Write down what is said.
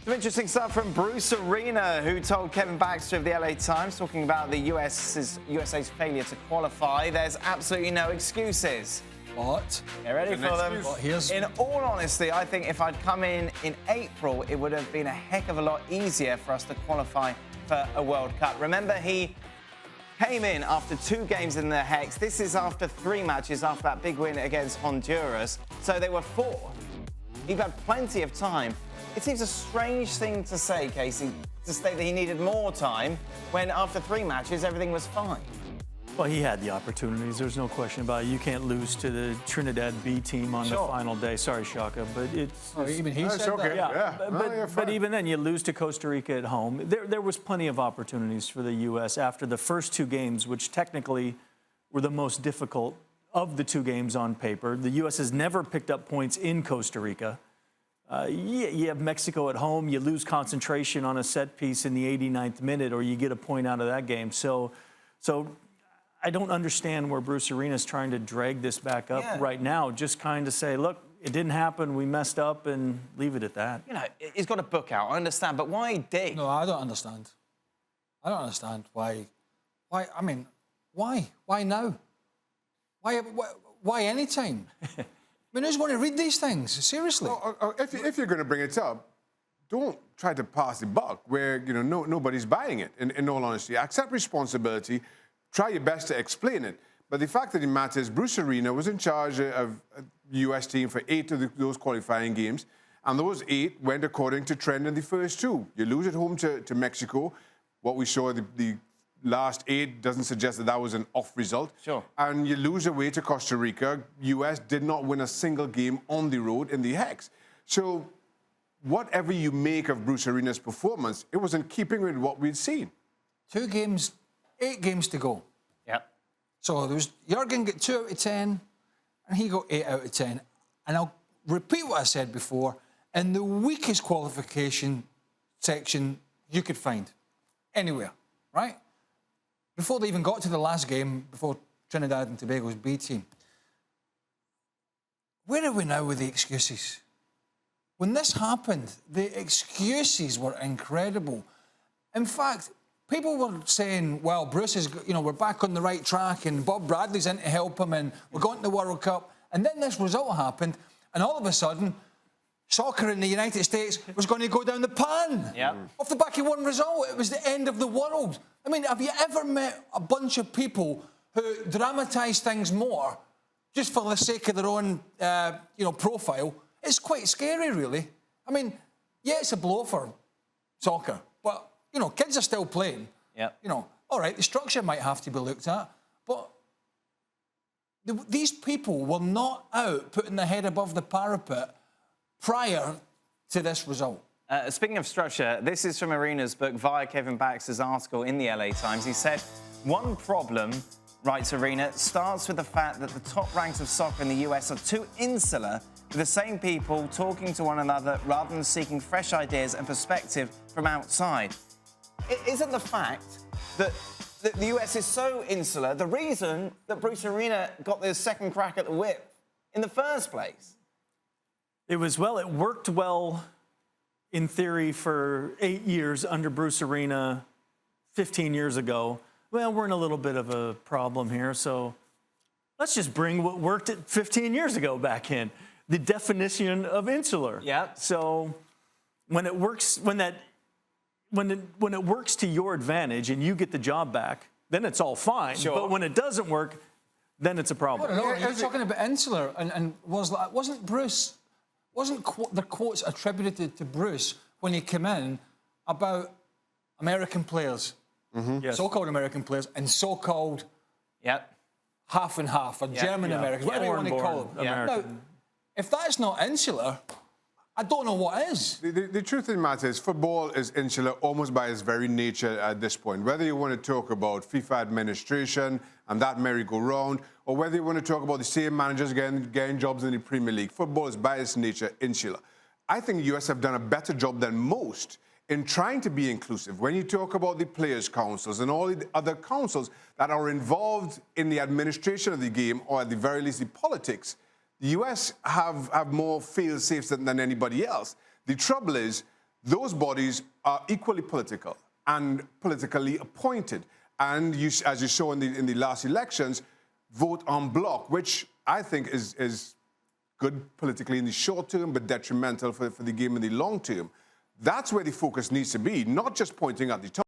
Some interesting stuff from Bruce Arena, who told Kevin Baxter of the LA Times, talking about the USA's failure to qualify. There's absolutely no excuses. What? Get ready for them. In all honesty, I think if I'd come in April, it would have been a heck of a lot easier for us to qualify for a World Cup. Remember, he came in after 2 games in the Hex. This is after 3 matches after that big win against Honduras. So they were 4. He'd had plenty of time. It seems a strange thing to say, Casey, to state that he needed more time when after 3 matches, everything was fine. Well, he had the opportunities. There's no question about it. You can't lose to the Trinidad B team on the final day. Sorry, Shaka, but it's... Oh, even he said okay. that. But even then, you lose to Costa Rica at home. There was plenty of opportunities for the U.S. after the first 2 games, which technically were the most difficult of the 2 games on paper. The U.S. has never picked up points in Costa Rica. You have Mexico at home. You lose concentration on a set piece in the 89th minute, or you get a point out of that game. So I don't understand where Bruce Arena is trying to drag this back up right now. Just kind of say, look, it didn't happen. We messed up, and leave it at that. You know, he's got a book out. I understand, but why dig? No, I don't understand. I don't understand why. I mean, why? Why now? Why any time? I mean, who's going to read these things? Seriously. Well, if you're going to bring it up, don't try to pass the buck where nobody's buying it. In all honesty, accept responsibility. Try your best to explain it. But the fact of the matter is, Bruce Arena was in charge of a U.S. team for 8 of those qualifying games, and those 8 went according to trend in the first 2. You lose at home to Mexico. What we saw the last 8 doesn't suggest that was an off result. Sure. And you lose away to Costa Rica. U.S. did not win a single game on the road in the Hex. So whatever you make of Bruce Arena's performance, it was in keeping with what we'd seen. 2 games, 8 games to go. Yep. So there was Jurgen got 2 out of 10, and he got 8 out of 10. And I'll repeat what I said before, in the weakest qualification section you could find anywhere, right? Before they even got to the last game, before Trinidad and Tobago's B team. Where are we now with the excuses? When this happened, the excuses were incredible. In fact, people were saying, well, Bruce is, we're back on the right track and Bob Bradley's in to help him and we're going to the World Cup. And then this result happened and all of a sudden, soccer in the United States was going to go down the pan. Yep. Off the back of one result. It was the end of the world. I mean, have you ever met a bunch of people who dramatise things more just for the sake of their own, profile? It's quite scary, really. I mean, yeah, it's a blow for soccer, but, kids are still playing. Yep. All right, the structure might have to be looked at, but these people were not out putting their head above the parapet prior to this result. Speaking of structure, this is from Arena's book via Kevin Baxter's article in the LA Times. He said, one problem, writes Arena, starts with the fact that the top ranks of soccer in the US are too insular, with the same people talking to one another rather than seeking fresh ideas and perspective from outside. Isn't the fact that the US is so insular the reason that Bruce Arena got the second crack at the whip in the first place? It worked well in theory for 8 years under Bruce Arena 15 years ago. Well, we're in a little bit of a problem here, so let's just bring what worked 15 years ago back in. The definition of insular. Yeah. So when it works, when it works to your advantage and you get the job back, then it's all fine. Sure. But when it doesn't work, then it's a problem. I don't know, you're talking about insular, and wasn't the quotes attributed to Bruce when he came in about American players, Yes. so-called American players, and so-called half and half, or German Americans, whatever you want to call them. American. Now, if that's not insular, I don't know what is. The truth of the matter is football is insular almost by its very nature at this point. Whether you want to talk about FIFA administration and that merry-go-round, or whether you want to talk about the same managers getting jobs in the Premier League, football is by its nature insular. I think the US have done a better job than most in trying to be inclusive. When you talk about the players' councils and all the other councils that are involved in the administration of the game, or at the very least the politics, the US have more fail-safes than anybody else. The trouble is, those bodies are equally political and politically appointed. And you, as you saw in the last elections, vote en bloc, which I think is good politically in the short term, but detrimental for the game in the long term. That's where the focus needs to be, not just pointing at the top.